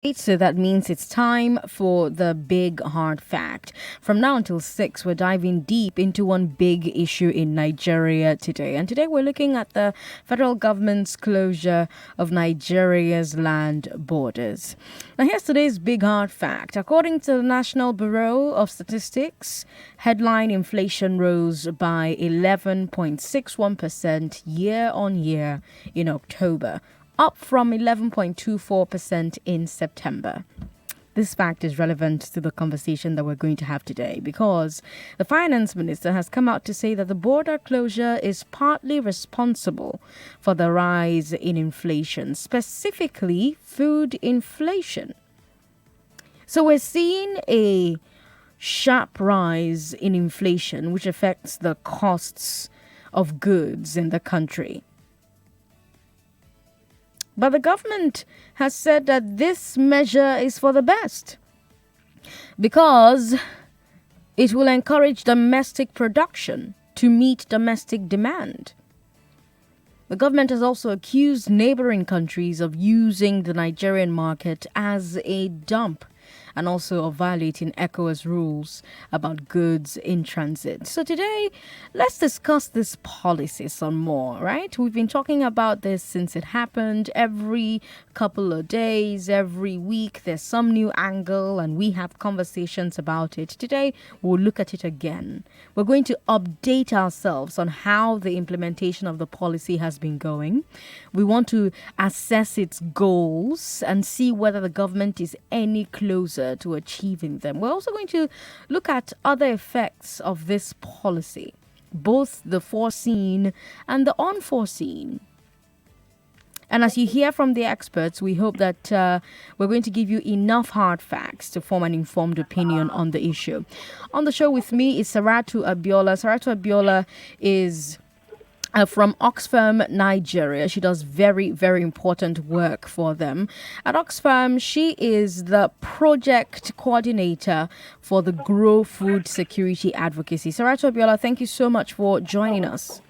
So that means it's time for the big hard fact. From now until 6, we're diving deep into one big issue in Nigeria today. And today we're looking at the federal government's closure of Nigeria's land borders. Now, here's today's big hard fact. According to the National Bureau of Statistics, headline inflation rose by 11.61% year on year in October, up from 11.24% in September. This fact is relevant to the conversation that we're going to have today because the finance minister has come out to say that the border closure is partly responsible for the rise in inflation, specifically food inflation. So we're seeing a sharp rise in inflation, which affects the costs of goods in the country. But the government has said that this measure is for the best because it will encourage domestic production to meet domestic demand. The government has also accused neighboring countries of using the Nigerian market as a dump and also of violating ECOWAS rules about goods in transit. So today, let's discuss this policy some more, right? We've been talking about this since it happened. Every couple of days, every week, there's some new angle and we have conversations about it. Today, we'll look at it again. We're going to update ourselves on how the implementation of the policy has been going. We want to assess its goals and see whether the government is any closer to achieving them. We're also going to look at other effects of this policy, both the foreseen and the unforeseen. And as you hear from the experts, we hope that we're going to give you enough hard facts to form an informed opinion on the issue. On the show with me is Saratu Abiola. Saratu Abiola is from Oxfam, Nigeria. She does very, very important work for them. At Oxfam, she is the project coordinator for the Grow Food Security Advocacy. Saratu Abiola, thank you so much for joining us.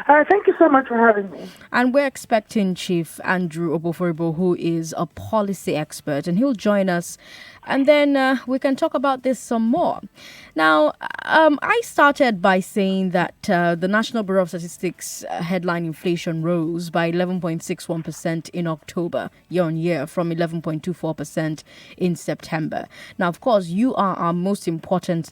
Thank you so much for having me. And we're expecting Chief Andrew Oboh, who is a policy expert, and he'll join us. And then we can talk about this some more. Now, I started by saying that the National Bureau of Statistics headline inflation rose by 11.61% in October, year on year, from 11.24% in September. Now, of course, you are our most important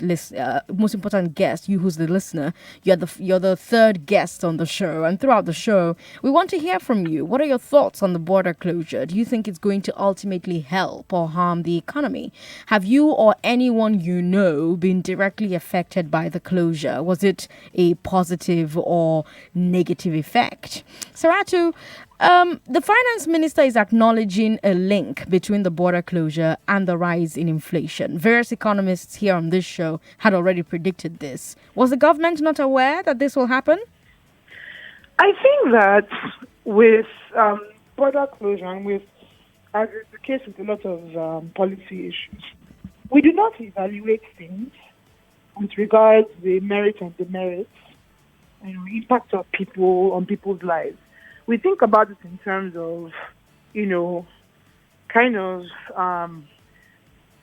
guest. You, who's the listener, you're the third guest on the show. And throughout the show, we want to hear from you. What are your thoughts on the border closure? Do you think it's going to ultimately help or harm the economy? Have you or anyone you know been directly affected by the closure? Was it a positive or negative effect? Saratu, the finance minister is acknowledging a link between the border closure and the rise in inflation. Various economists here on this show had already predicted this. Was the government not aware that this will happen? I think that with border closure and with, as is the case with a lot of policy issues, we do not evaluate things with regards to the merits and demerits and impact of people on people's lives. We think about it in terms of, this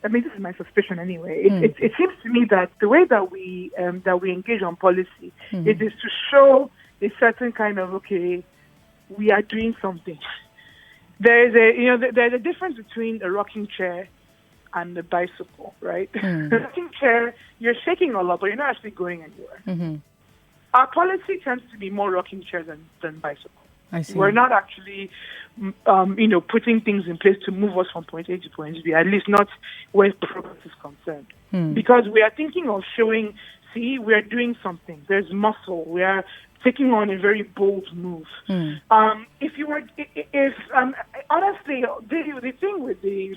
is my suspicion anyway. It seems to me that the way that we engage on policy, it is to show a certain kind of, we are doing something. There's a difference between a rocking chair and a bicycle, right? The rocking chair, you're shaking a lot, but you're not actually going anywhere. Mm-hmm. Our policy tends to be more rocking chair than bicycle. I see. We're not actually, putting things in place to move us from point A to point B, at least not where progress is concerned. Because we are thinking of showing, we are doing something. There's muscle. We are taking on a very bold move. Honestly, the thing with the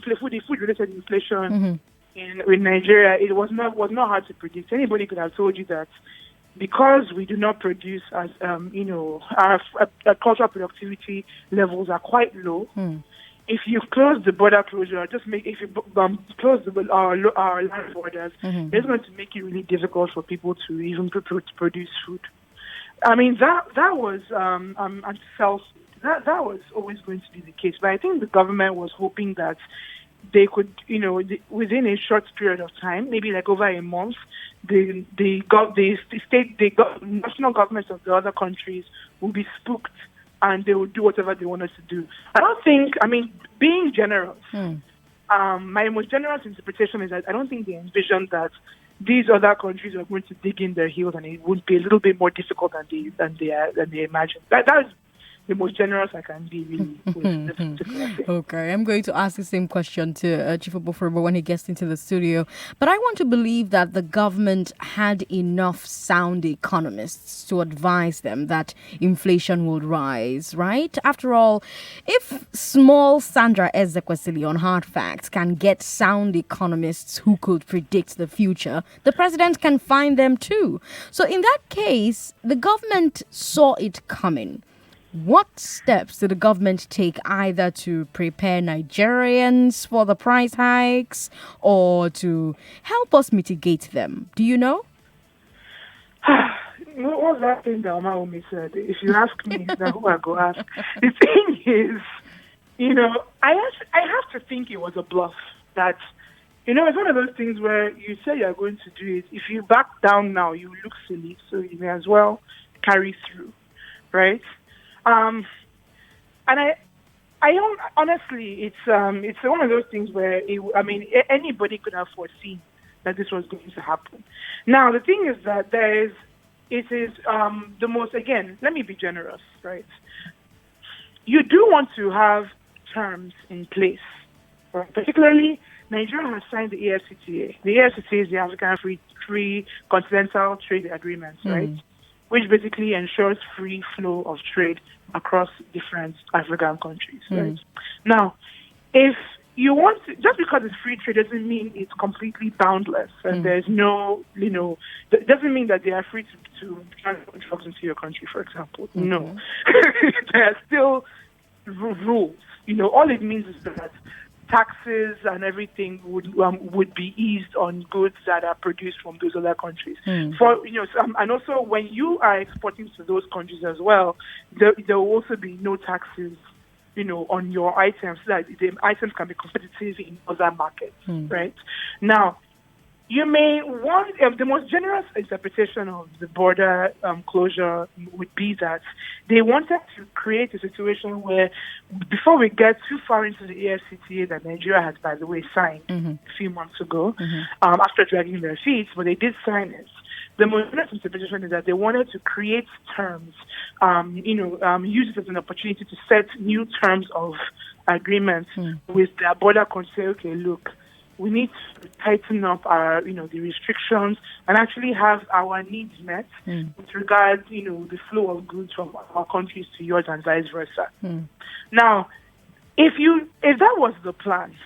food-related inflation in Nigeria, it was not hard to predict. Anybody could have told you that because we do not produce as our cultural productivity levels are quite low. If you close the border closure, if you close our land borders, it's going to make it really difficult for people to even produce food. I mean, that was that was always going to be the case. But I think the government was hoping that they could, within a short period of time, maybe like over a month, the national governments of the other countries will be spooked and they will do whatever they want us to do. Being generous, my most generous interpretation is that I don't think they envisioned that these other countries are going to dig in their heels and it would be a little bit more difficult than they imagined. That is the most generous I can be, really, with this particular thing. Okay, I'm going to ask the same question to Chief Oboh when he gets into the studio. But I want to believe that the government had enough sound economists to advise them that inflation would rise, right? After all, if small Sandra Ezekwesili on Hard Facts can get sound economists who could predict the future, the president can find them too. So in that case, the government saw it coming. What steps did the government take either to prepare Nigerians for the price hikes or to help us mitigate them? Do you know? What was that thing that Oma Umi said? If you ask me, then who I go ask? The thing is, I have to think it was a bluff. That, it's one of those things where you say you're going to do it. If you back down now, you look silly, so you may as well carry through, right? And I don't, honestly, it's one of those things where anybody could have foreseen that this was going to happen. Now the thing is that it is the most, again, let me be generous, right? You do want to have terms in place, right? Particularly Nigeria has signed the AfCFTA. The AfCFTA is the African Free Continental Trade Agreement, right? Which basically ensures free flow of trade across different African countries, right? Now, if you want to, just because it's free trade doesn't mean it's completely boundless and there's no, it doesn't mean that they are free to transport drugs into your country, for example. No. There are still rules. All it means is that taxes and everything would be eased on goods that are produced from those other countries. And also when you are exporting to those countries as well, there will also be no taxes, on your items, so that the items can be competitive in other markets, right? Now, you may want, the most generous interpretation of the border closure would be that they wanted to create a situation where, before we get too far into the AfCFTA that Nigeria has, by the way, signed a few months ago, after dragging their feet, but they did sign it. The most generous interpretation is that they wanted to create terms, use it as an opportunity to set new terms of agreements with their border countries. Say, okay, look, we need to tighten up our, the restrictions and actually have our needs met with regard, the flow of goods from our countries to yours and vice versa. Now, if that was the plan,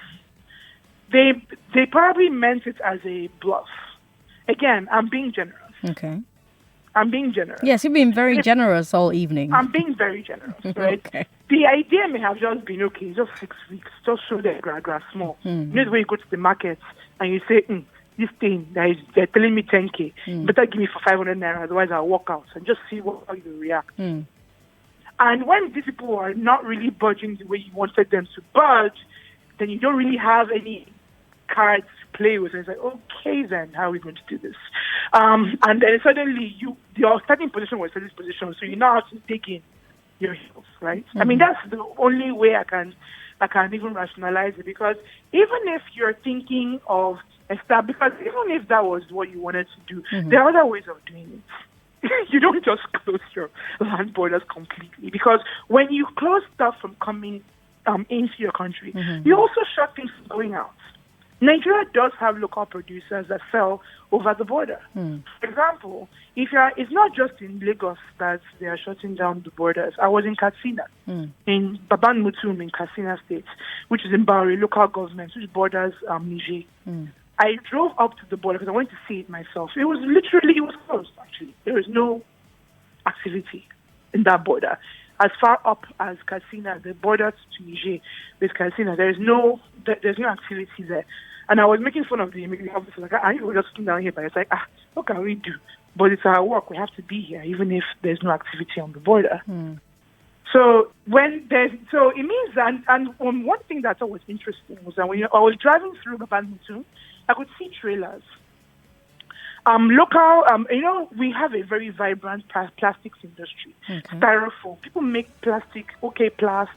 they probably meant it as a bluff. Again, I'm being generous. Okay. I'm being generous. Yes, you've been very generous all evening. I'm being very generous, right? Okay. The idea may have just been, okay, just 6 weeks, just show them grass small. The way you go to the market and you say, this thing, they're telling me 10K, better give me for 500 naira, otherwise I'll walk out and just see how you react. And when these people are not really budging the way you wanted them to budge, then you don't really have any cards to play with. It's like, okay, then how are we going to do this? And then suddenly your starting position was this position, so you now have to dig in your heels, right? That's the only way I can even rationalize it, because even if you're thinking of because even if that was what you wanted to do, there are other ways of doing it. You don't just close your land borders completely, because when you close stuff from coming into your country, you also shut things from going out. Nigeria does have local producers that sell over the border. For example, it's not just in Lagos that they are shutting down the borders. I was in Katsina, in Baban Mutum in Katsina State, which is in Bari local government, which borders Niger. I drove up to the border because I wanted to see it myself. It was closed, actually. There was no activity in that border. As far up as Katsina, the border to Niger with Katsina, there's no activity there. And I was making fun of the immigration officer, like, we're just sitting down here, but it's like, what can we do? But it's our work, we have to be here, even if there's no activity on the border. So it means that, and one thing that I thought was interesting was that when I was driving through Badminton, I could see trailers. Local, we have a very vibrant plastics industry. Okay. Styrofoam. People make plastic, plast,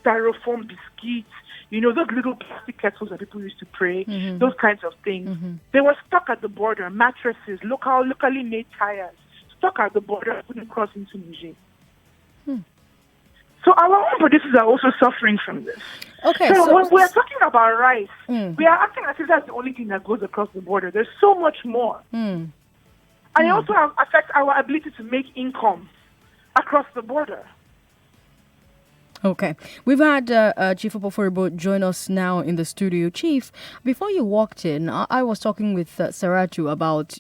styrofoam biscuits, those little plastic kettles that people used to pray, those kinds of things. They were stuck at the border, mattresses, locally made tires, stuck at the border, couldn't cross into Niger. So our own producers are also suffering from this. Okay, so when we're talking about rice, we are acting as if that's the only thing that goes across the border. There's so much more. And it also affects our ability to make income across the border. Okay. We've had Chief Oboh join us now in the studio. Chief, before you walked in, I was talking with Saratu about,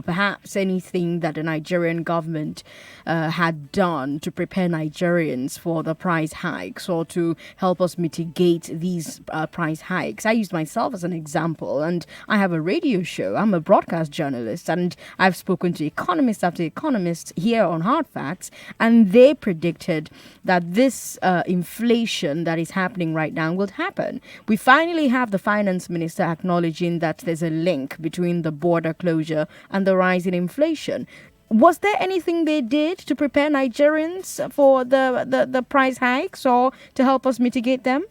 perhaps anything that the Nigerian government had done to prepare Nigerians for the price hikes or to help us mitigate these price hikes. I used myself as an example, and I have a radio show. I'm a broadcast journalist, and I've spoken to economist after economist here on Hard Facts, and they predicted that this inflation that is happening right now will happen. We finally have the finance minister acknowledging that there's a link between the border closure and the rise in inflation. Was there anything they did to prepare Nigerians for the price hikes or to help us mitigate them?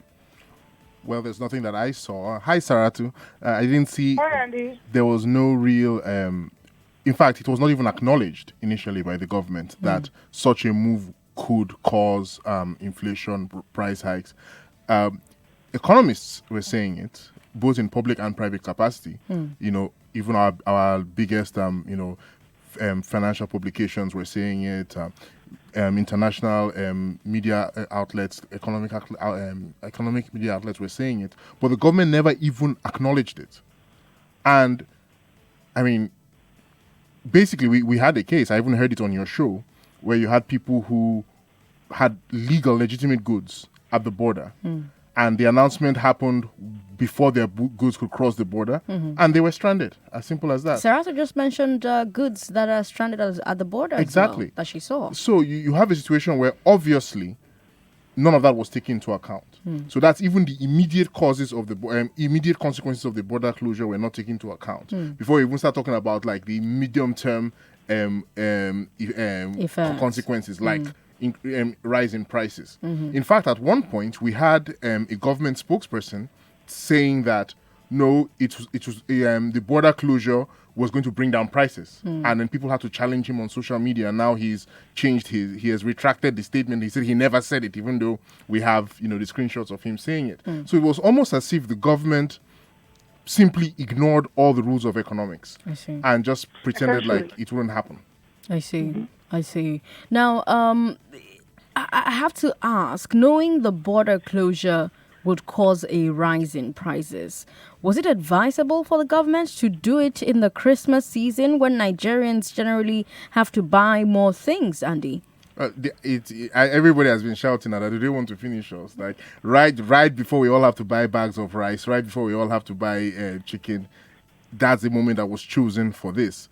Well, there's nothing that I saw. Hi, Saratu. I didn't see. Hi, Andy. There was no real. In fact, it was not even acknowledged initially by the government that such a move could cause inflation, price hikes. Economists were saying it, both in public and private capacity. Even our biggest, financial publications were saying it. International media outlets, economic media outlets were saying it, but the government never even acknowledged it. And I mean, basically, we had a case. I even heard it on your show, where you had people who had legal, legitimate goods at the border. And the announcement happened before their goods could cross the border, and they were stranded. As simple as that. Sarasa just mentioned goods that are stranded at the border. Exactly. As well, that she saw. So you have a situation where obviously none of that was taken into account. So that's even the immediate causes of the immediate consequences of the border closure were not taken into account. Before we even start talking about like the medium-term consequences, like rise in prices. In fact, at one point we had a government spokesperson saying that no, it was the border closure was going to bring down prices, and then people had to challenge him on social media. And now he's changed he has retracted the statement. He said he never said it, even though we have the screenshots of him saying it. So it was almost as if the government simply ignored all the rules of economics and just pretended like it wouldn't happen. I see. Now, I have to ask, knowing the border closure would cause a rise in prices, was it advisable for the government to do it in the Christmas season when Nigerians generally have to buy more things, Andy? Everybody has been shouting at that. Do they want to finish us? Like right before we all have to buy bags of rice, right before we all have to buy chicken, that's the moment that was chosen for this.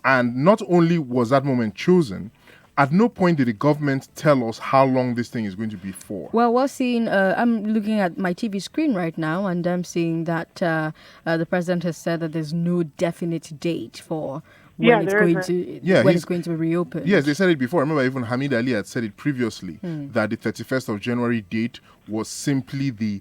And not only was that moment chosen, at no point did the government tell us how long this thing is going to be for. Well, we're seeing, I'm looking at my TV screen right now, and I'm seeing that the president has said that there's no definite date for when it's going to be reopened. Yes, they said it before. I remember even Hamid Ali had said it previously, that the 31st of January date was simply the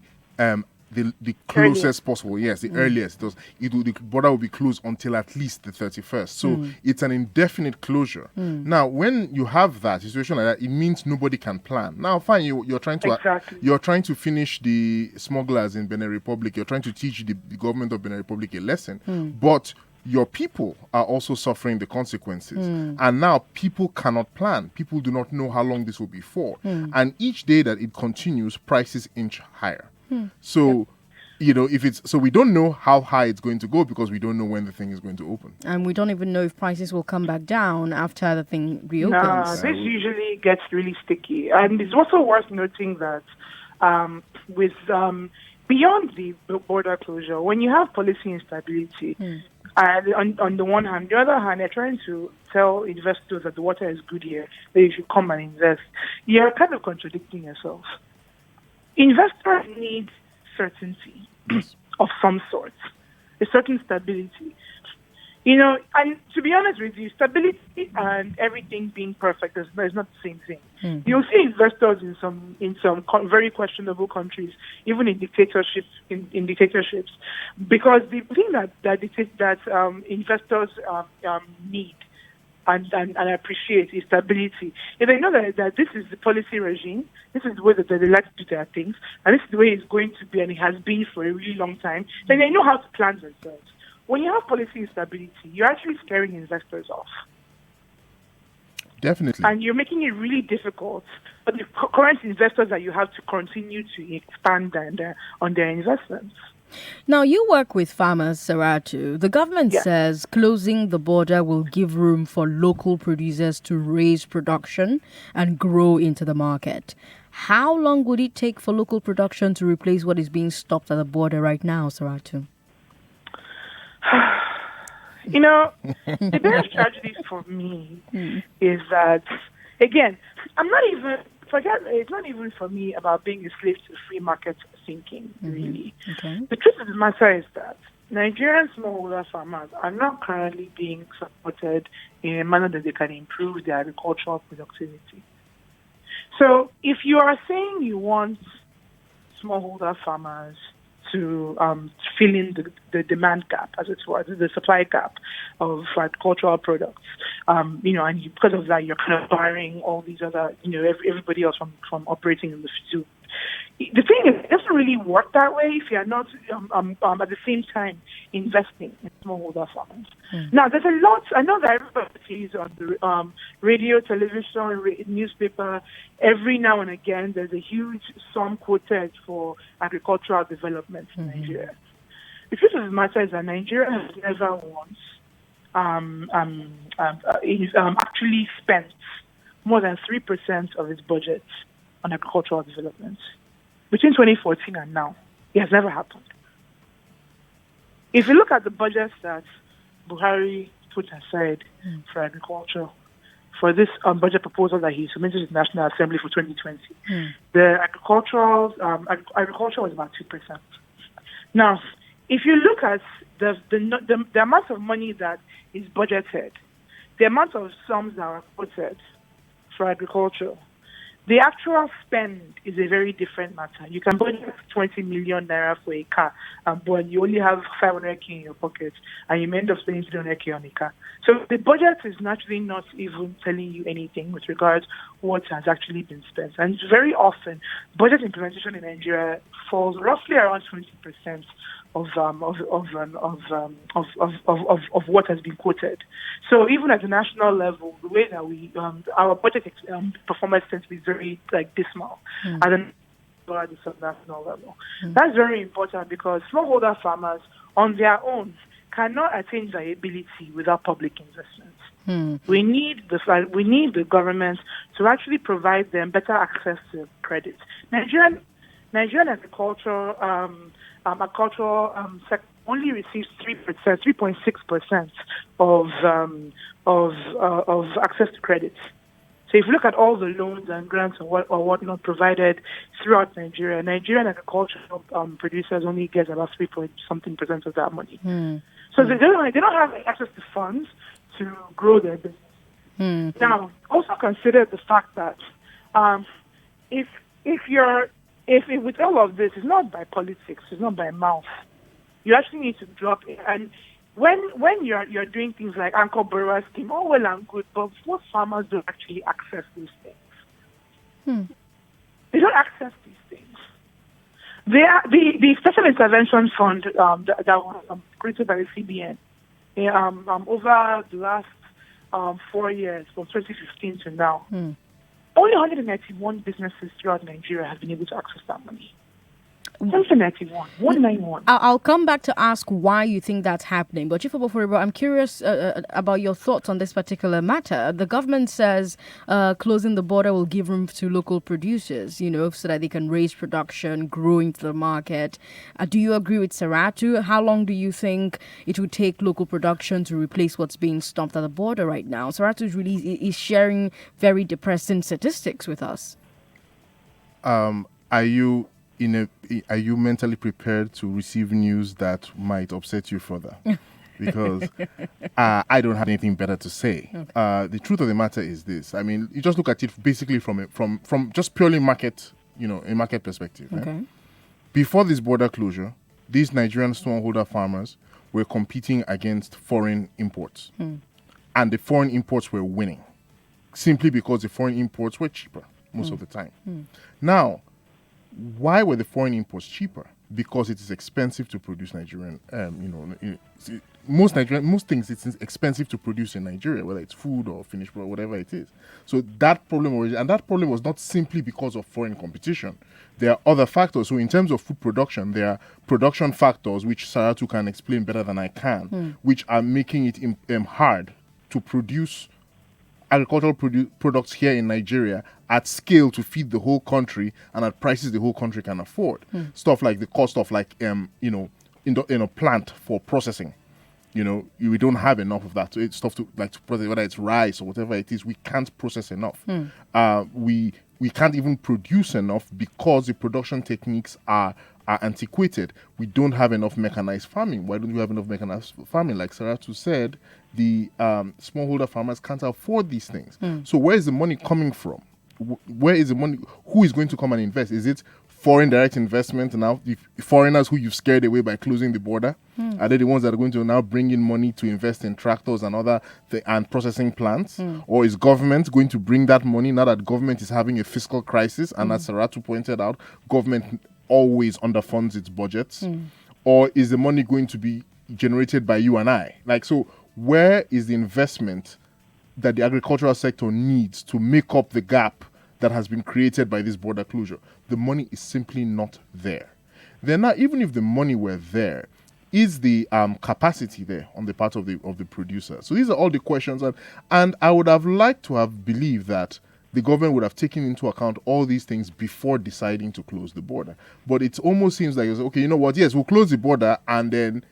closest possible. Yes, the earliest. The border will be closed until at least the 31st. So it's an indefinite closure. Now, when you have that situation like that, it means nobody can plan. Now, fine, you're trying to finish the smugglers in Benin Republic. You're trying to teach the government of Benin Republic a lesson, but your people are also suffering the consequences. And now people cannot plan. People do not know how long this will be for. And each day that it continues, prices inch higher. So, so we don't know how high it's going to go because we don't know when the thing is going to open. And we don't even know if prices will come back down after the thing reopens. No, this usually gets really sticky. And it's also worth noting that with beyond the border closure, when you have policy instability, On the one hand. The other hand, they're trying to tell investors that the water is good here, that you should come and invest. You're kind of contradicting yourself. Investors need certainty of some sort, a certain stability. And to be honest with you, stability and everything being perfect is not the same thing. You'll see investors in some very questionable countries, even in dictatorships, because the thing that investors need and appreciate is stability. If they know that this is the policy regime, this is the way that they like to do their things, and this is the way it's going to be, and it has been for a really long time, then they know how to plan themselves. When you have policy instability, you're actually scaring investors off. Definitely. And you're making it really difficult for the current investors that you have to continue to expand on their investments. Now, you work with farmers, Saratu. The government Yeah. says closing the border will give room for local producers to raise production and grow into the market. How long would it take for local production to replace what is being stopped at the border right now, Saratu? The biggest tragedy for me is that, again, it's not even for me about being a slave to free market thinking, really. Okay. The truth of the matter is that Nigerian smallholder farmers are not currently being supported in a manner that they can improve their agricultural productivity. So if you are saying you want smallholder farmers to fill in the demand gap, as it were, the supply gap of agricultural products, and because of that, you're kind of barring all these other, everybody else from operating in the field. The thing is, it doesn't really work that way if you're not at the same time investing in smallholder farmers. Now, there's a lot. I know that everybody sees on the radio, television, newspaper. Every now and again, there's a huge sum quoted for agricultural development in Nigeria. The truth of the matter is that Nigeria has never once actually spent more than 3% of its budget on agricultural development. Between 2014 and now, it has never happened. If you look at the budgets that Buhari put aside for agriculture, for this budget proposal that he submitted to the National Assembly for 2020, the agriculture was about 2%. Now, if you look at the amount of money that is budgeted, the amount of sums that are quoted for agriculture, the actual spend is a very different matter. You can budget 20 million naira for a car, but you only have 500k in your pocket, and you may end up spending 300k on a car. So the budget is naturally not even telling you anything with regards to what has actually been spent. And very often, budget implementation in Nigeria falls roughly around 20% of what has been quoted. So even at the national level, the way that we our budget performance tends to be very dismal at the national level. That's very important because smallholder farmers on their own cannot attain viability without public investment. We need the government to actually provide them better access to credit. Nigerian agricultural sector only receives 3.6% of access to credit. So if you look at all the loans and grants or whatnot provided throughout Nigeria, Nigerian agricultural producers only get about 3.something% of that money. So they don't have access to funds to grow their business. Now, also consider the fact that if with all of this, it's not by politics, it's not by mouth. You actually need to drop it. And when you're doing things like anchor borrower scheme, all well and good, but most farmers don't actually access these things. They don't access these things. The Special Intervention Fund that was created by the CBN over the last 4 years, from 2015 to now, only 191 businesses throughout Nigeria have been able to access that money. 1791, 191. I'll come back to ask why you think that's happening. But Chief Oboh, I'm curious about your thoughts on this particular matter. The government says closing the border will give room to local producers, so that they can raise production, grow into the market. Do you agree with Saratu? How long do you think it would take local production to replace what's being stopped at the border right now? Saratu is sharing very depressing statistics with us. Are you mentally prepared to receive news that might upset you further? Because I don't have anything better to say. Okay. The truth of the matter is this. I mean, you just look at it basically from just purely market, a market perspective. Right? Okay. Before this border closure, these Nigerian smallholder farmers were competing against foreign imports. And the foreign imports were winning simply because the foreign imports were cheaper most of the time. Now, why were the foreign imports cheaper? Because it is expensive to produce Nigerian, most things it's expensive to produce in Nigeria, whether it's food or finished product, whatever it is. So that problem was not simply because of foreign competition. There are other factors. So in terms of food production, there are production factors which Saratu can explain better than I can, which are making it hard to produce agricultural products here in Nigeria at scale to feed the whole country and at prices the whole country can afford. Stuff like the cost of in a plant for processing. We don't have enough of that. So it's stuff to process, whether it's rice or whatever it is, we can't process enough. We can't even produce enough because the production techniques are antiquated. We don't have enough mechanized farming. Why don't we have enough mechanized farming? Like Saratu said, the smallholder farmers can't afford these things. So where is the money coming from? Where is the money? Who is going to come and invest? Is it foreign direct investment now? The foreigners who you've scared away by closing the border, are they the ones that are going to now bring in money to invest in tractors and and processing plants? Or is government going to bring that money now that government is having a fiscal crisis? And as Saratu pointed out, government always underfunds its budgets. Or is the money going to be generated by you and I? So where is the investment that the agricultural sector needs to make up the gap that has been created by this border closure? The money is simply not there. Then now, even if the money were there, is the capacity there on the part of the producer? So these are all the questions, and I would have liked to have believed that the government would have taken into account all these things before deciding to close the border. But it almost seems like, okay, you know what? Yes, we'll close the border, and then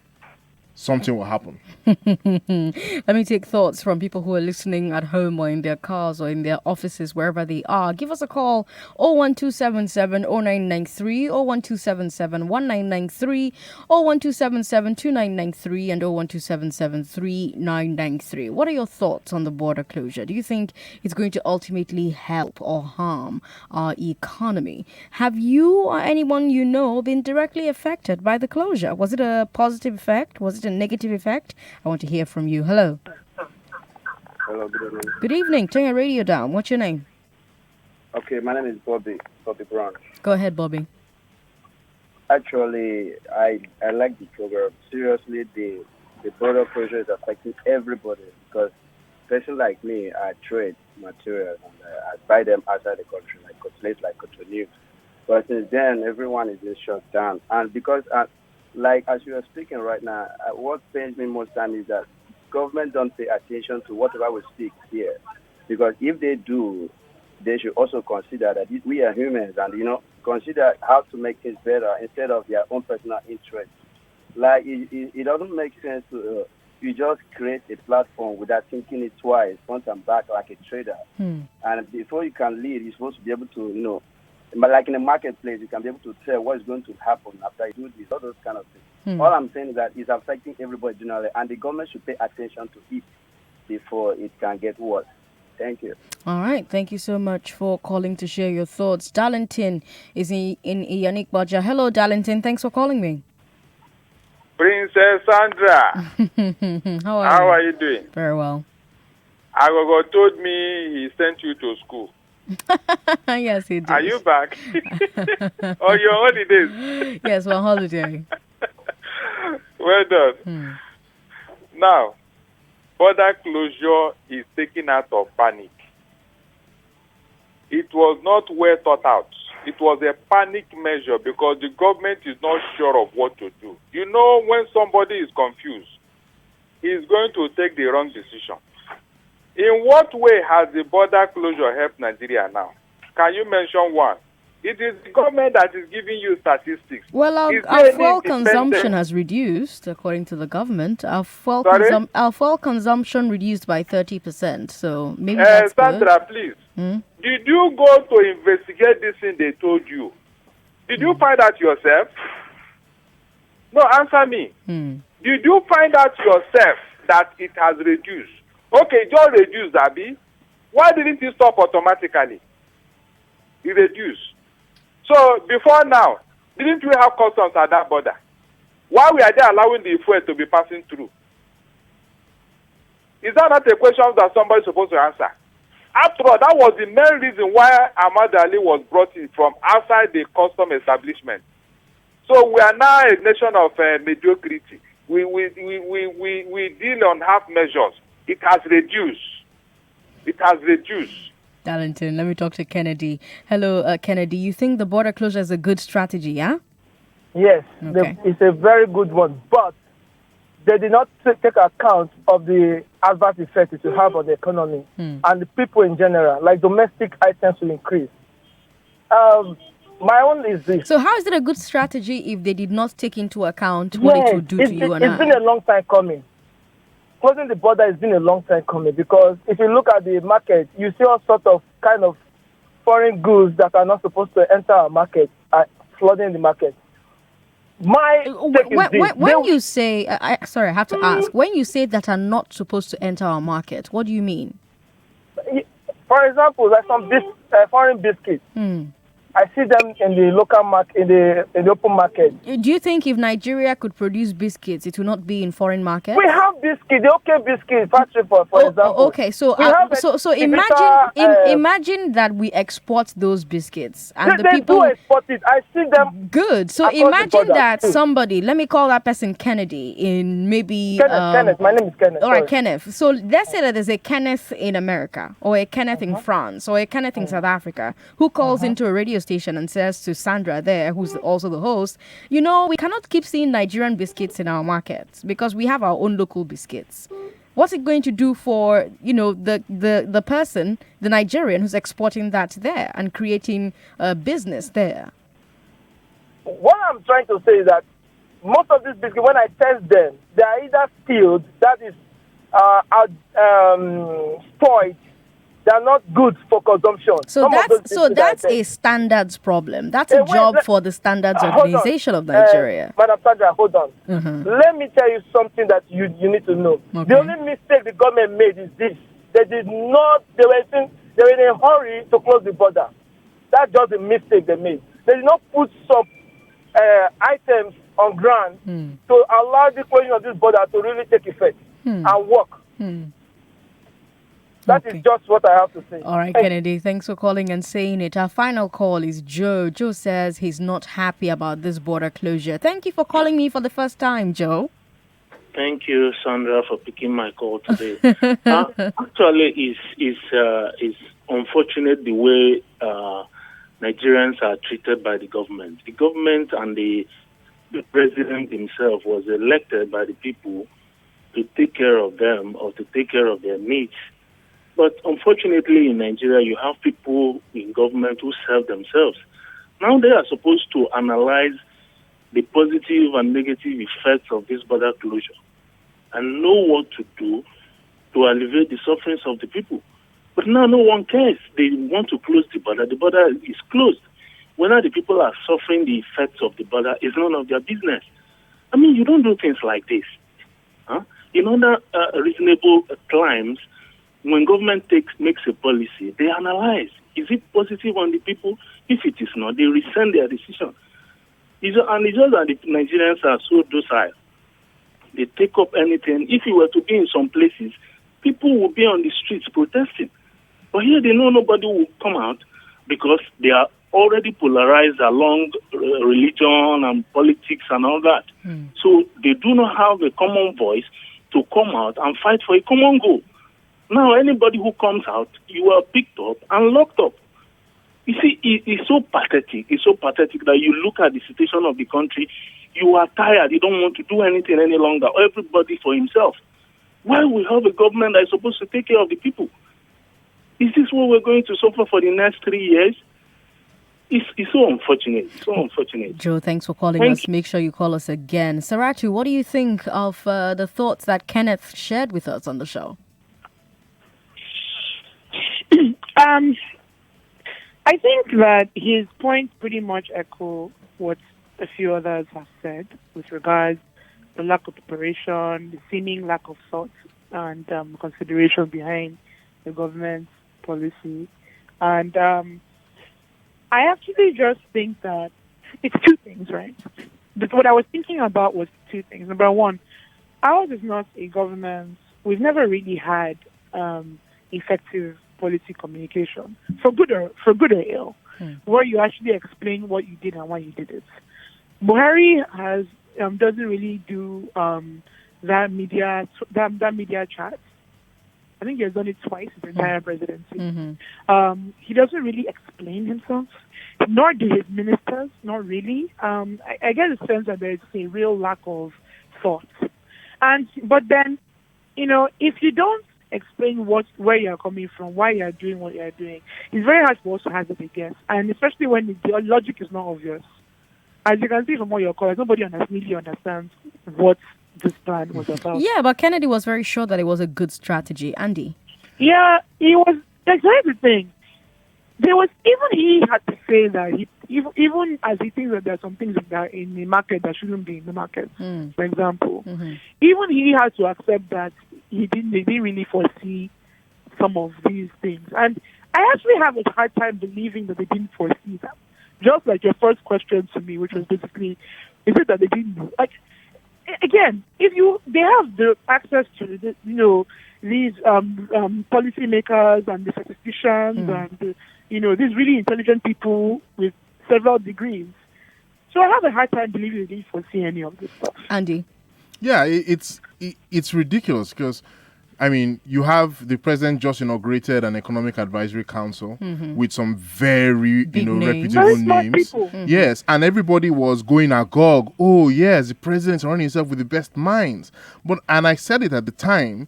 something will happen. Let me take thoughts from people who are listening at home or in their cars or in their offices, wherever they are. Give us a call, 01277 0993, 01277 1993, 01277 2993, and 01277 3993. What are your thoughts on the border closure? Do you think it's going to ultimately help or harm our economy? Have you or anyone you know been directly affected by the closure? Was it a positive effect? Was it a negative effect? I want to hear from you. Hello. Hello, good evening. Good evening. Turn your radio down. What's your name? Okay, my name is Bobby Brown. Go ahead, Bobby. Actually, I like the program. Seriously, the border closure is affecting everybody because person like me, I trade materials and I buy them outside the country, like cutlass, like cotonou. But since then, everyone is just shut down. And because like as you are speaking right now, what pains me most time is that government don't pay attention to whatever we speak here. Because if they do, they should also consider that we are humans and, consider how to make things better instead of their own personal interest. Like, it doesn't make sense to you just create a platform without thinking it twice, front and back like a trader. And before you can lead, you're supposed to be able to, but like in a marketplace, you can be able to tell what is going to happen after you do this, all those kind of things. All I'm saying is that it's affecting everybody generally, and the government should pay attention to it before it can get worse. Thank you. All right. Thank you so much for calling to share your thoughts. Darlington is in Iyanik Baja. Hello, Darlington. Thanks for calling me. Princess Sandra. How are you doing? Very well. Aghogho told me he sent you to school. Yes, he did. Are you back? Or you're on holidays? Yes, we're on holiday. Well done. Now, border closure is taken out of panic. It was not well thought out. it was a panic measure because the government is not sure of what to do. You know, when somebody is confused, he is going to take the wrong decision. In what way has the border closure helped Nigeria now? Can you mention one? It is the government that is giving you statistics. Well, our fuel consumption has reduced, according to the government. Our fuel consumption reduced by 30%. So maybe that's Sandra, good. please. Did you go to investigate this thing they told you? Did you find out yourself? No, answer me. Did you find out yourself that it has reduced? Okay, just reduce, Abi. Why didn't it stop automatically? It reduced. So before now, didn't we have customs at that border? Why were they allowing the fuel to be passing through? Is that not a question that somebody is supposed to answer? After all, that was the main reason why Ahmad Ali was brought in from outside the custom establishment. So we are now a nation of mediocrity. We deal on half measures. It has reduced. It has reduced. Darlington, let me talk to Kennedy. Hello, Kennedy. You think the border closure is a good strategy, yeah? Yes, okay. It's a very good one, but they did not take account of the adverse effect it will have on the economy and the people in general, like domestic items will increase. My own is this. So how is it a good strategy if they did not take into account what it would do to you and I? It's been a long time coming. Closing the border has been a long time coming because if you look at the market, you see all sorts of kind of foreign goods that are not supposed to enter our market flooding the market. When you say, sorry, I have to ask, when you say that are not supposed to enter our market, what do you mean? For example, like some foreign biscuits. I see them in the local market, in the open market. Do you think if Nigeria could produce biscuits, it will not be in foreign markets? We have biscuits, the OK biscuit factory, for example. Okay, so imagine that we export those biscuits and they do export it. I see them. Good. So imagine that somebody, let me call that person Kennedy, in maybe Kenneth. My name is Kenneth. All right, Kenneth. So let's say that there's a Kenneth in America, or a Kenneth in France, or a Kenneth in South Africa, who calls into a radio station and says to Sandra there, who's also the host, you know, we cannot keep seeing Nigerian biscuits in our markets because we have our own local biscuits. What's it going to do for, you know, the person, the Nigerian who's exporting that there and creating a business there? What I'm trying to say is that most of these biscuits, when I test them, they are either stilled, that is spoiled. They are not good for consumption. So that's a standards problem. That's a job for the Standards Organization of Nigeria. Madam Sandra, hold on. Let me tell you something that you need to know. Okay. The only mistake the government made is this. They were in a hurry to close the border. That's just a mistake they made. They did not put some items on ground to allow the closing of this border to really take effect and work. That is just what I have to say. All right, Kennedy, thanks for calling and saying it. Our final call is Joe. Joe says he's not happy about this border closure. Thank you for calling me for the first time, Joe. Thank you, Sandra, for picking my call today. Actually, it's unfortunate the way Nigerians are treated by the government. The government and the president himself was elected by the people to take care of them or to take care of their needs. But unfortunately, in Nigeria, you have people in government who serve themselves. Now they are supposed to analyze the positive and negative effects of this border closure and know what to do to alleviate the sufferings of the people. But now no one cares. They want to close the border. The border is closed. Whether the people are suffering the effects of the border is none of their business. I mean, you don't do things like this. In other reasonable climes, when government makes a policy, they analyze. Is it positive on the people? If it is not, they rescind their decision. It's just that the Nigerians are so docile. They take up anything. If you were to be in some places, people will be on the streets protesting. But here they know nobody will come out because they are already polarized along religion and politics and all that. So they do not have a common voice to come out and fight for a common goal. Now, anybody who comes out, you are picked up and locked up. You see, it's so pathetic. It's so pathetic that you look at the situation of the country, you are tired. You don't want to do anything any longer. Everybody for himself. Why we have a government that is supposed to take care of the people? Is this what we're going to suffer for the next 3 years? It's so unfortunate. It's so unfortunate. Joe, thanks for calling us. Make sure you call us again. Saratu, what do you think of the thoughts that Kenneth shared with us on the show? I think that his points pretty much echo what a few others have said with regards to the lack of preparation, the seeming lack of thought and consideration behind the government's policy. And I actually just think that it's two things, right? But what I was thinking about was two things. Number one, ours is not a government. We've never really had effective policy communication, for good or ill, where you actually explain what you did and why you did it. Buhari doesn't really do that media chat. I think he has done it twice in his entire presidency. He doesn't really explain himself, nor do his ministers, not really. I get a sense that there's a real lack of thought. But then, if you don't explain where you're coming from, why you're doing what you're doing, it's very hard for us to hazard a guess, and especially when the logic is not obvious. As you can see from what you're calling, nobody really understands what this plan was about. Yeah, but Kennedy was very sure that it was a good strategy. Andy? Yeah, he was. That's the thing. He had to say that even as he thinks that there are some things that in the market that shouldn't be in the market, for example, even he had to accept that they didn't really foresee some of these things. And I actually have a hard time believing that they didn't foresee them. Just like your first question to me, which was basically, is it that they didn't know? Like, again, they have the access to these policymakers and the statisticians and these really intelligent people with several degrees. So I have a hard time believing they didn't foresee any of this stuff. Andy? Yeah, it's ridiculous because, you have the president just inaugurated an economic advisory council with some very, reputable names. Yes, and everybody was going agog. Oh, yes, the president's running himself with the best minds. And I said it at the time,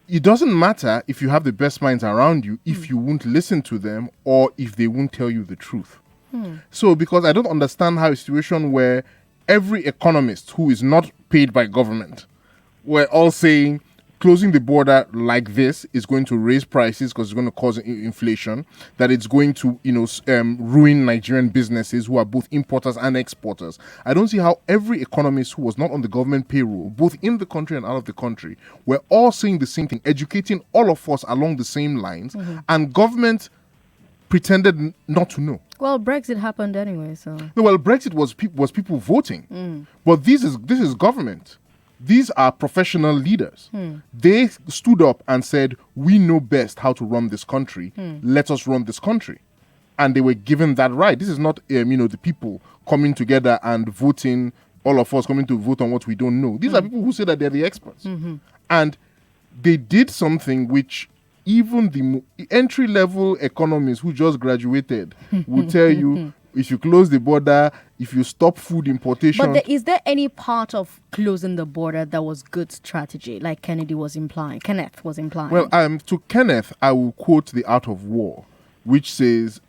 it doesn't matter if you have the best minds around you if you won't listen to them or if they won't tell you the truth. So, because I don't understand how a situation where every economist who is not paid by government were all saying closing the border like this is going to raise prices because it's going to cause inflation, that it's going to ruin Nigerian businesses who are both importers and exporters. I don't see how every economist who was not on the government payroll, both in the country and out of the country, were all saying the same thing, educating all of us along the same lines, and government pretended not to know. Well, Brexit happened anyway, so... No, well, Brexit was people voting. But this is government. These are professional leaders. They stood up and said, we know best how to run this country. Let us run this country. And they were given that right. This is not, the people coming together and voting, all of us coming to vote on what we don't know. These are people who say that they're the experts. And they did something which even the entry-level economists who just graduated will tell you, if you close the border, if you stop food importation... But is there any part of closing the border that was good strategy, like Kenneth was implying? Well, to Kenneth, I will quote The Art of War, which says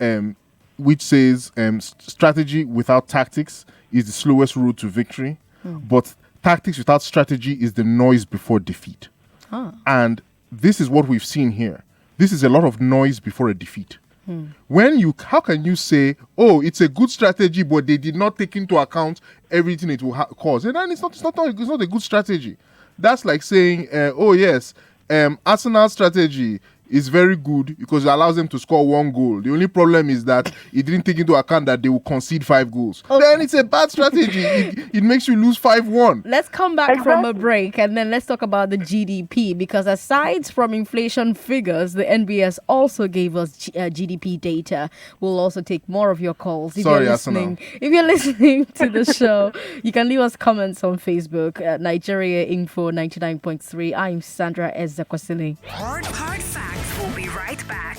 strategy without tactics is the slowest road to victory, but tactics without strategy is the noise before defeat. And this is what we've seen here. This is a lot of noise before a defeat. How can you say, oh, it's a good strategy, but they did not take into account everything it will cause? And then it's not a good strategy. That's like saying, oh yes, Arsenal's strategy is very good because it allows them to score 1 goal. The only problem is that it didn't take into account that they will concede 5 goals. Okay. Then it's a bad strategy. It makes you lose 5-1. Let's come back from a break and then let's talk about the GDP, because aside from inflation figures, the NBS also gave us GDP data. We'll also take more of your calls. If you're listening to the show, you can leave us comments on Facebook at Nigeria Info 99.3. I'm Sandra Ezekwesili. Hard facts. We'll be right back.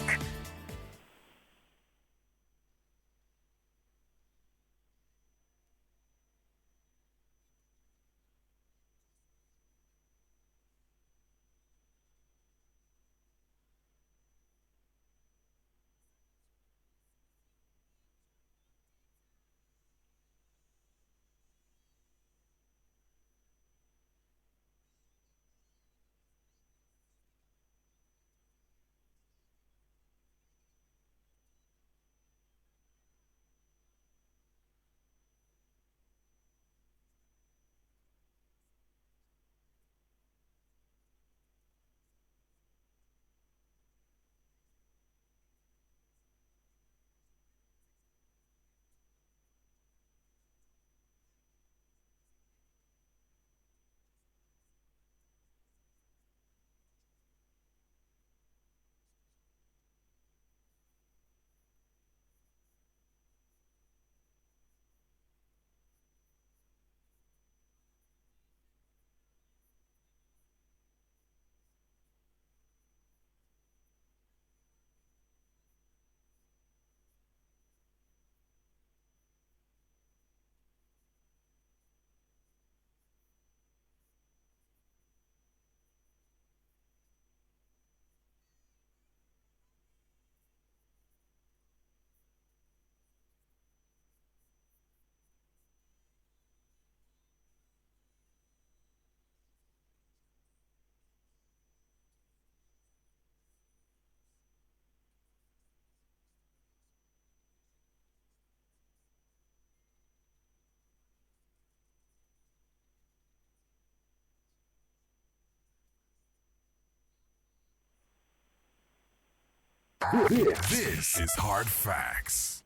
This is Hard Facts.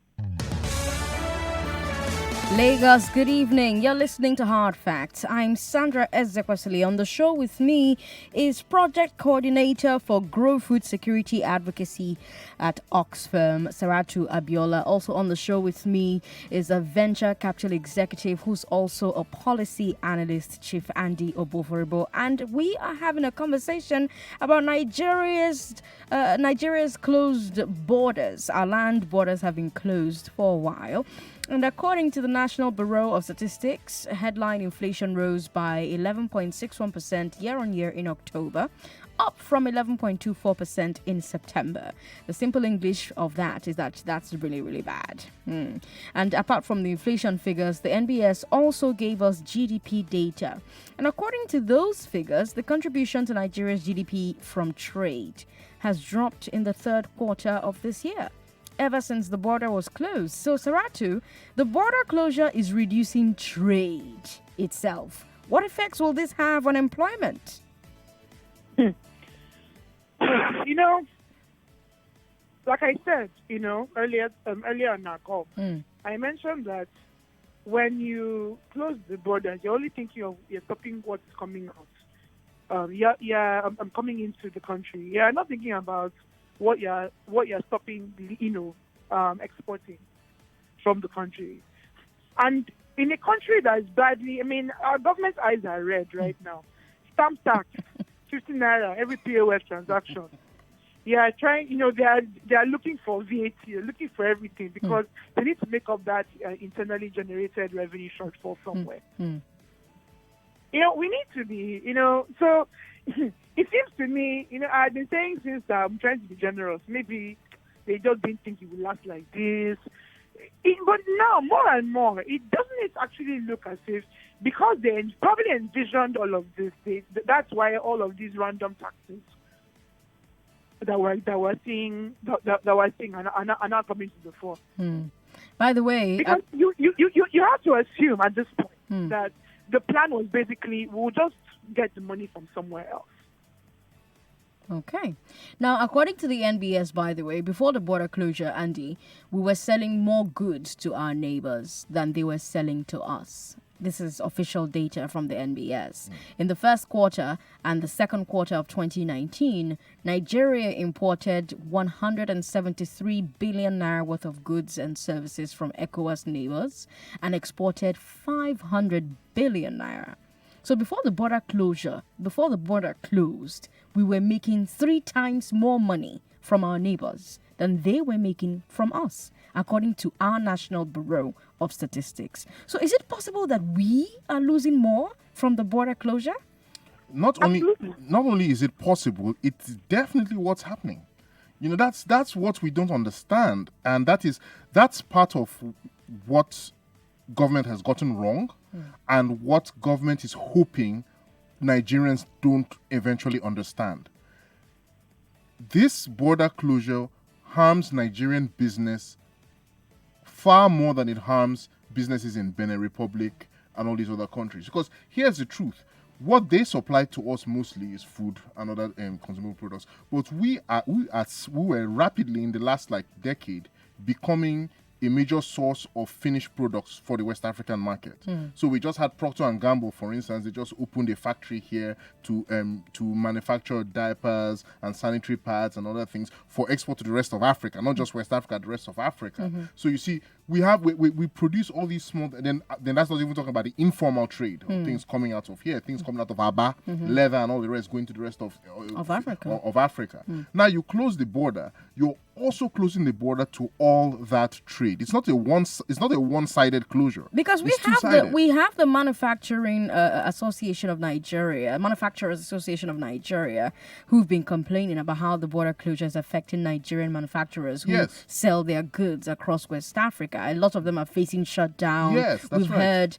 Lagos, good evening. You're listening to Hard Facts. I'm Sandra Ezekwesili. On the show with me is Project Coordinator for Grow Food Security Advocacy at Oxfam, Saratu Abiola. Also on the show with me is a Venture Capital Executive who's also a Policy Analyst, Chief Andy Oboh. And we are having a conversation about Nigeria's closed borders. Our land borders have been closed for a while. And according to the National Bureau of Statistics, headline inflation rose by 11.61% year-on-year in October, up from 11.24% in September. The simple English of that is that that's really, really bad. And apart from the inflation figures, the NBS also gave us GDP data. And according to those figures, the contribution to Nigeria's GDP from trade has dropped in the third quarter of this year, ever since the border was closed. So, Saratu, the border closure is reducing trade itself. What effects will this have on employment? Like I said, earlier on our call, I mentioned that when you close the borders, you're only thinking of you're stopping what's coming out. I'm coming into the country. You're not thinking about what you're stopping, exporting from the country. And in a country that is badly, our government's eyes are red right now. Stamp tax, 50 naira every POS transaction. They are trying, they are looking for VAT, they're looking for everything because they need to make up that internally generated revenue shortfall somewhere. We need to be, so it seems to me, I've been saying since I'm trying to be generous, maybe they just didn't think it would last like this. But now, more and more, it actually look as if, because they probably envisioned all of this, that's why all of these random taxes that we're seeing are not coming to the fore. By the way, because you have to assume at this point that the plan was basically we'll just get the money from somewhere else. Okay. Now, according to the NBS, by the way, before the border closure, Andy, we were selling more goods to our neighbors than they were selling to us. This is official data from the NBS. In the first quarter and the second quarter of 2019, Nigeria imported 173 billion naira worth of goods and services from ECOWAS neighbors and exported 500 billion naira. So before the border closed, we were making 3 times more money from our neighbors than they were making from us, according to our National Bureau of Statistics. So is it possible that we are losing more from the border closure? Not only is it possible, it's definitely what's happening. That's what we don't understand, and that's part of what government has gotten wrong, and what government is hoping Nigerians don't eventually understand. This border closure harms Nigerian business far more than it harms businesses in Benin Republic and all these other countries. Because here's the truth. What they supply to us mostly is food and other consumable products. But we were rapidly in the last decade becoming a major source of finished products for the West African market. So we just had Procter & Gamble, for instance. They just opened a factory here to manufacture diapers and sanitary pads and other things for export to the rest of Africa, not just West Africa, the rest of Africa. So you see, we produce all these small, and then that's not even talking about the informal trade, things coming out of here, things coming out of Aba, leather and all the rest going to the rest of Africa. Now you close the border, you're also closing the border to all that trade. It's not a one-sided closure. Because we have the Manufacturing Association of Nigeria, Manufacturers Association of Nigeria, who've been complaining about how the border closure is affecting Nigerian manufacturers who sell their goods across West Africa. A lot of them are facing shutdown. Yes, that's We've heard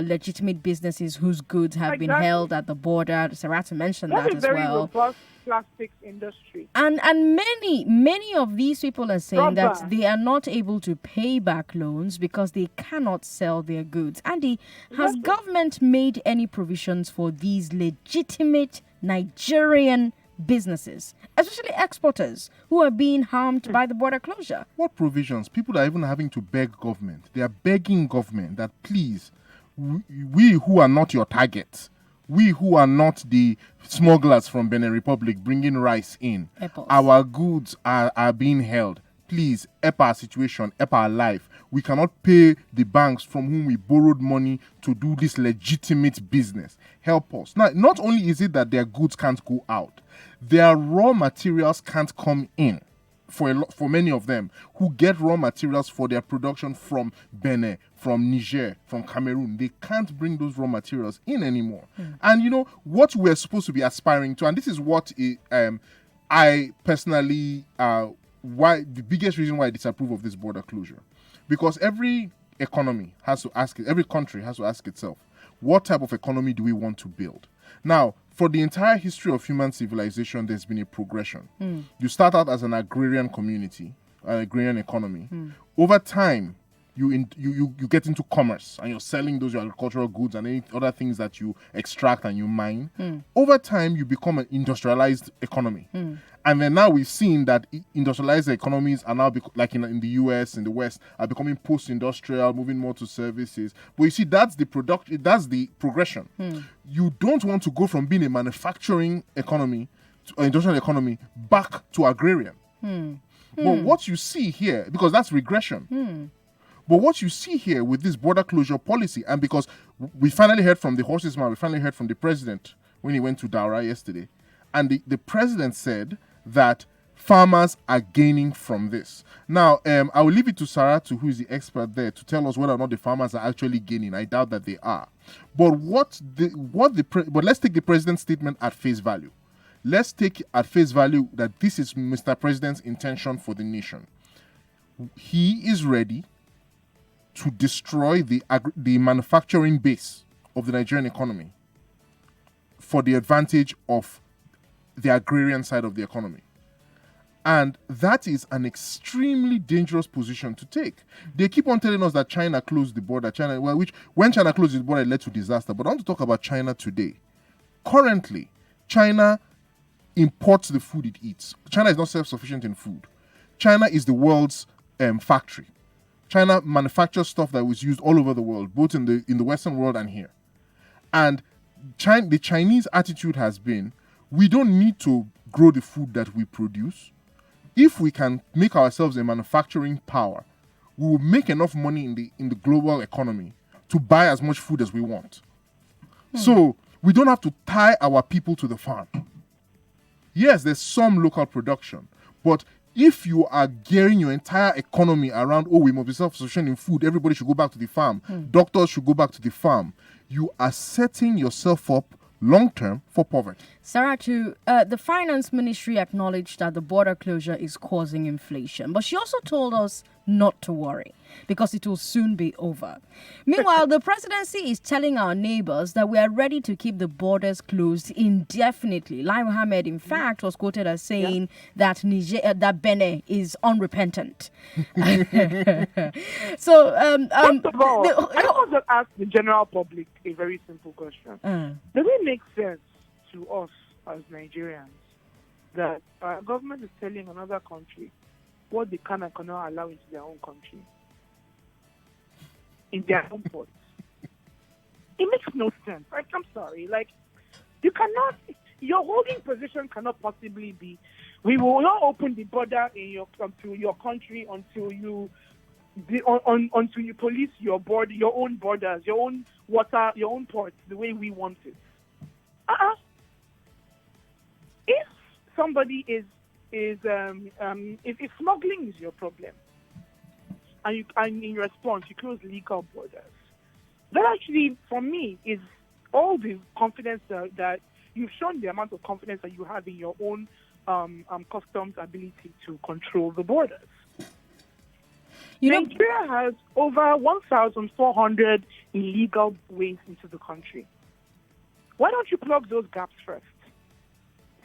legitimate businesses whose goods have been held at the border. Saratu mentioned that as well. Robust plastics industry. And many of these people are saying that they are not able to pay back loans because they cannot sell their goods. Andy, has government made any provisions for these legitimate Nigerian businesses, especially exporters who are being harmed by the border closure. What provisions? People are even having to beg government. They are begging government that please, we who are not your target, we who are not the smugglers from Benin Republic bringing rice in, Apples. our goods are being held. Please, help our situation, help our life. We cannot pay the banks from whom we borrowed money to do this legitimate business. Help us. Now, not only is it that their goods can't go out, their raw materials can't come in. For many of them who get raw materials for their production from Benin, from Niger, from Cameroon, they can't bring those raw materials in anymore. And you know what we're supposed to be aspiring to, and this is what I personally why the biggest reason why I disapprove of this border closure, because every country has to ask itself, what type of economy do we want to build? Now, for the entire history of human civilization, there's been a progression. You start out as an agrarian community, an agrarian economy. Over time, you get into commerce and you're selling those your agricultural goods and any other things that you extract and you mine. Over time, you become an industrialized economy. And then now we've seen that industrialized economies are now, like in the US, in the West, are becoming post-industrial, moving more to services. But you see, that's the progression. You don't want to go from being a manufacturing economy, to an industrial economy, back to agrarian. But what you see here, because that's regression. But what you see here with this border closure policy, and because we finally heard from the horse's mouth, we finally heard from the president when he went to Daura yesterday, and the president said that farmers are gaining from this. Now, I will leave it to Sarah, who is the expert there, to tell us whether or not the farmers are actually gaining. I doubt that they are. But but let's take the president's statement at face value. Let's take at face value that this is Mr. President's intention for the nation. He is ready to destroy the manufacturing base of the Nigerian economy for the advantage of the agrarian side of the economy. And that is an extremely dangerous position to take. They keep on telling us that China closed the border. When China closed the border, it led to disaster. But I want to talk about China today. Currently, China imports the food it eats. China is not self-sufficient in food. China is the world's factory. China manufactures stuff that was used all over the world, both in the Western world and here. And the Chinese attitude has been, we don't need to grow the food that we produce. If we can make ourselves a manufacturing power, we will make enough money in the global economy to buy as much food as we want. So we don't have to tie our people to the farm. Yes, there's some local production, but if you are gearing your entire economy around, we must be self-sufficient in food, everybody should go back to the farm, doctors should go back to the farm, you are setting yourself up long-term for poverty. Sarah, the finance ministry acknowledged that the border closure is causing inflation, but she also told us not to worry because it will soon be over. Meanwhile, the presidency is telling our neighbors that we are ready to keep the borders closed indefinitely. Lai Mohammed, in fact, was quoted as saying that Benin is unrepentant. So, first of all, I want to ask the general public a very simple question. Does it make sense to us as Nigerians that our government is telling another country what they can and cannot allow into their own country, in their own ports? It makes no sense. I'm sorry. You cannot, your holding position cannot possibly be, we will not open the border to your country until you police your own borders, your own water, your own ports, the way we want it. If somebody if smuggling is your problem, and in response you close legal borders, that actually, for me, is all the confidence that you've shown, the amount of confidence that you have in your own customs ability to control the borders. Nigeria has over 1,400 illegal ways into the country. Why don't you plug those gaps first?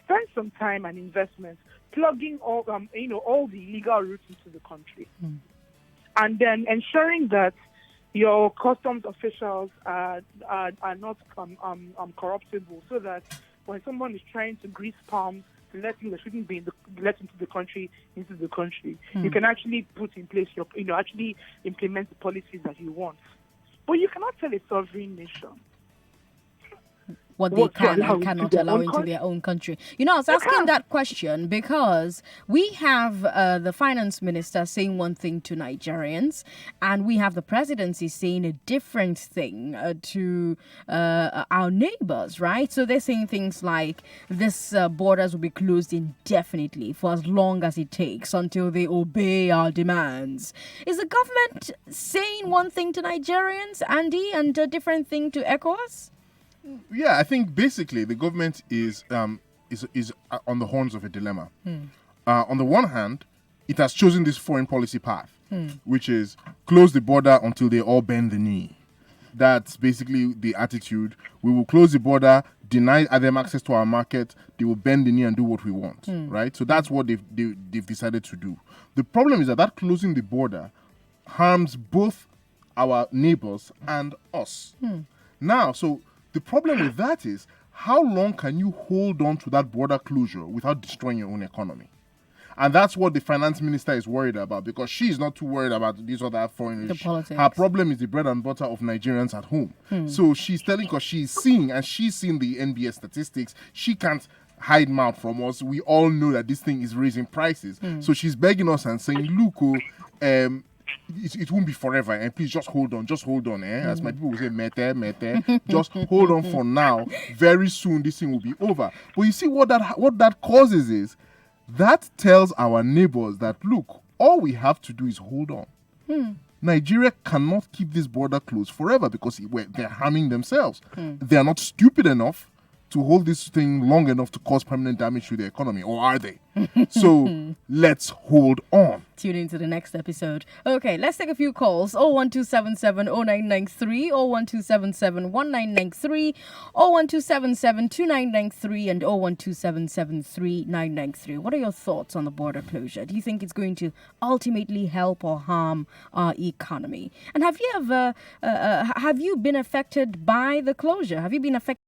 Spend some time and investment plugging all the illegal routes into the country, and then ensuring that your customs officials are not corruptible, so that when someone is trying to grease palms let things that shouldn't be let into the country. You can actually put in place actually implement the policies that you want. But you cannot tell a sovereign nation what they can and cannot allow into their own country. I was asking that question because we have the finance minister saying one thing to Nigerians, and we have the presidency saying a different thing to our neighbors, right? So they're saying things like this borders will be closed indefinitely for as long as it takes until they obey our demands. Is the government saying one thing to Nigerians, Andy, and a different thing to ECOWAS? Yeah, I think basically the government is on the horns of a dilemma. On the one hand, it has chosen this foreign policy path, which is close the border until they all bend the knee. That's basically the attitude. We will close the border, deny them access to our market. They will bend the knee and do what we want, right? So that's what they've decided to do. The problem is that closing the border harms both our neighbors and us. Now, so the problem with that is, how long can you hold on to that border closure without destroying your own economy? And that's what the finance minister is worried about, because she's not too worried about these other foreign issues. Her problem is the bread and butter of Nigerians at home. So she's telling, because she's seen the NBS statistics, she can't hide mouth from us. We all know that this thing is raising prices. So she's begging us and saying, look, it won't be forever, and please just hold on, as my people will say, mete, just hold on for now. Very soon this thing will be over. But you see what that causes is, that tells our neighbors that, look, all we have to do is hold on. Nigeria cannot keep this border closed forever because they're harming themselves. They are not stupid enough to hold this thing long enough to cause permanent damage to the economy, or are they? So let's hold on. Tune into the next episode. Okay, let's take a few calls. 01277 0993, 01277 1993, 01277 2993, and 01277 3993. What are your thoughts on the border closure? Do you think it's going to ultimately help or harm our economy? And have you been affected by the closure? Have you been affected